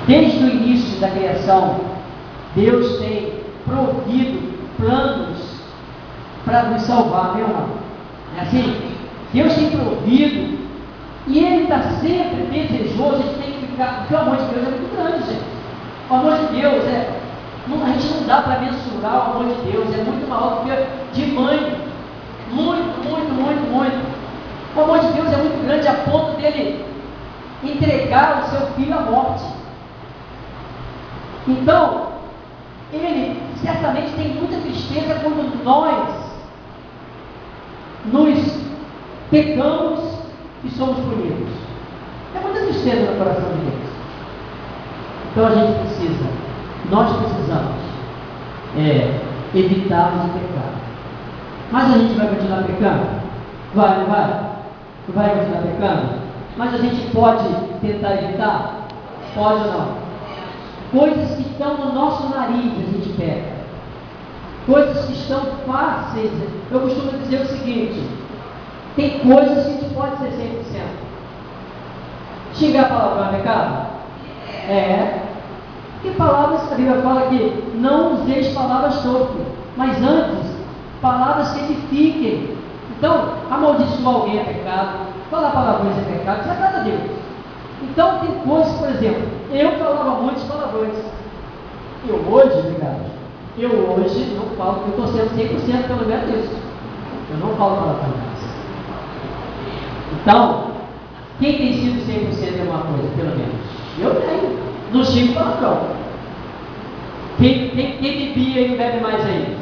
Desde o início da criação, Deus tem provido planos para nos salvar, meu irmão. É assim? Deus tem provido e Ele está sempre desejoso. A gente tem que ficar, porque o amor de Deus é muito grande, gente. O amor de Deus a gente não dá para mensurar o amor de Deus, é muito maior do que de mãe. Muito, muito, muito, muito. O amor de Deus é muito grande a ponto dele entregar o seu filho à morte. Então, Ele certamente tem muita tristeza quando nós nos pecamos e somos punidos. É muita tristeza no coração de Deus. Então a gente nós precisamos evitarmos o pecado. Mas a gente vai continuar pecando? Vai, não vai? Não vai continuar pecando? Mas a gente pode tentar evitar? Pode ou não? Coisas que estão no nosso nariz a gente peca. Coisas que estão fáceis. Eu costumo dizer o seguinte: tem coisas que a gente pode ser 100%. Xingar a palavra é pecado? Porque palavras, a Bíblia fala que não useis palavras torpes, mas antes, palavras que edifiquem. Então, amaldiçoar alguém é pecado, falar palavrões é pecado, isso é cada Deus. Então, tem coisas, por exemplo, eu falava muitos palavrões. Eu hoje não falo, porque eu estou sendo 100% pelo menos isso. Eu não falo palavrões. Então, quem tem sido 100% é uma coisa, pelo menos? Eu tenho. Não xingo palavrão. Quem bebia e não bebe mais aí?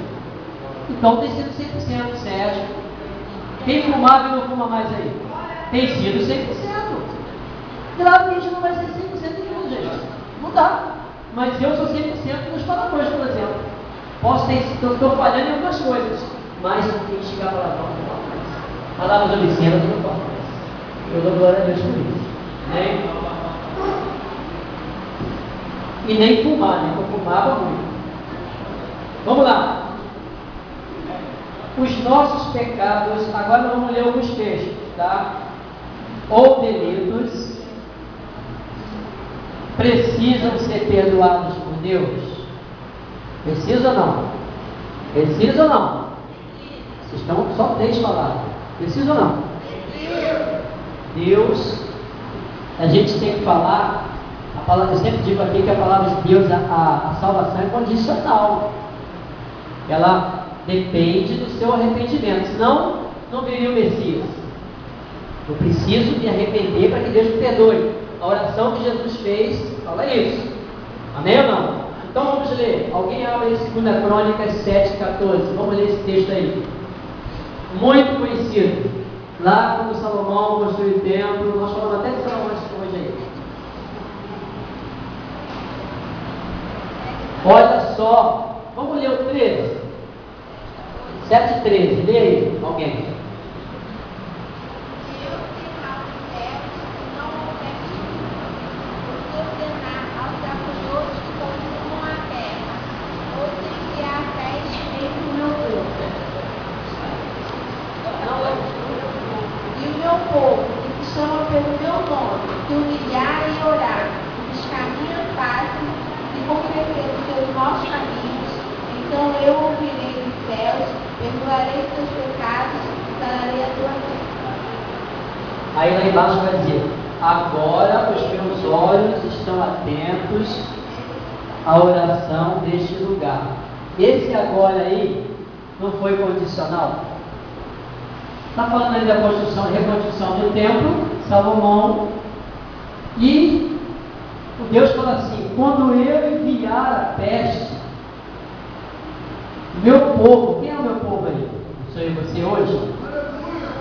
Então tem sido 100%, Sérgio. Quem fumava e não fuma mais aí? Tem sido 100%. Claro que a gente não vai ser 100% em tudo, gente. Não dá. Mas eu sou 100% nos palavrões, por exemplo. Estou falhando em algumas coisas, mas quem xingar palavrão não fala mais. Palavras obscenas não fala mais. Eu dou glória a Deus por isso. E nem fumar, né? Eu fumava muito. Vamos lá. Os nossos pecados, agora vamos ler alguns textos, tá? Ou delitos precisam ser perdoados por Deus? Precisa ou não? Precisa ou não? Vocês estão só 3 palavras. Precisa ou não? Deus, a gente tem que falar. A palavra, eu sempre digo aqui que a palavra de Deus, a salvação é condicional. Ela depende do seu arrependimento. Senão, não viria o Messias. Eu preciso me arrepender para que Deus me perdoe. A oração que Jesus fez fala isso. Amém ou não? Então vamos ler. Alguém abre aí 2 Crônicas 7,14. Vamos ler esse texto aí. Muito conhecido. Lá quando Salomão construiu o templo, nós falamos até de Salomão hoje aí. Olha só, vamos ler o 13. 7,13, lê aí, alguém. E o meu povo, que se chama pelo meu nome, que humilhar e orar, buscar minha face e converter os seus maus caminhos, então eu ouvirei dos céus, perdoarei seus pecados e sararei a tua terra. Aí lá embaixo vai dizer: agora os meus olhos estão atentos à oração deste lugar. Esse agora aí não foi condicional? Está falando aí da reconstrução do templo, Salomão, e o Deus fala assim: quando eu enviar a peste, meu povo, quem é o meu povo aí? Sou eu e você hoje?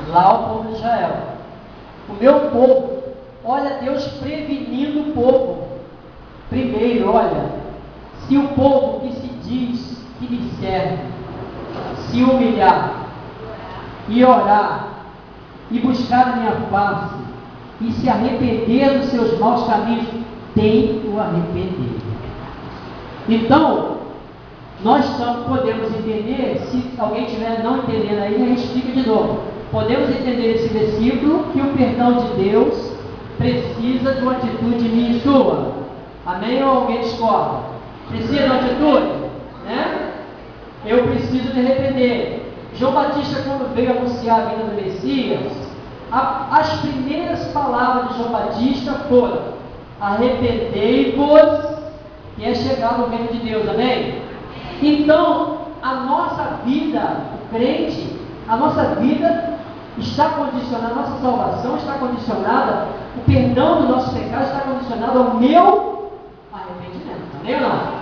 Lá o povo de Israel. O meu povo, olha Deus prevenindo o povo. Primeiro, olha, se o povo que se diz que lhe serve, se humilhar, e orar, e buscar a minha face, e se arrepender dos seus maus caminhos, tem o arrepender. Então, nós podemos entender, se alguém estiver não entendendo aí, a gente explica de novo. Podemos entender esse versículo, que o perdão de Deus precisa de uma atitude minha e sua. Amém ou alguém discorda? Precisa de uma atitude? Né? Eu preciso me arrepender. João Batista, quando veio anunciar a vinda do Messias, as primeiras palavras de João Batista foram: arrependei-vos, que é chegado o reino de Deus. Amém? Então, a nossa vida, o crente, a nossa vida está condicionada, a nossa salvação está condicionada, o perdão do nosso pecado está condicionado ao meu arrependimento. Amém ou não?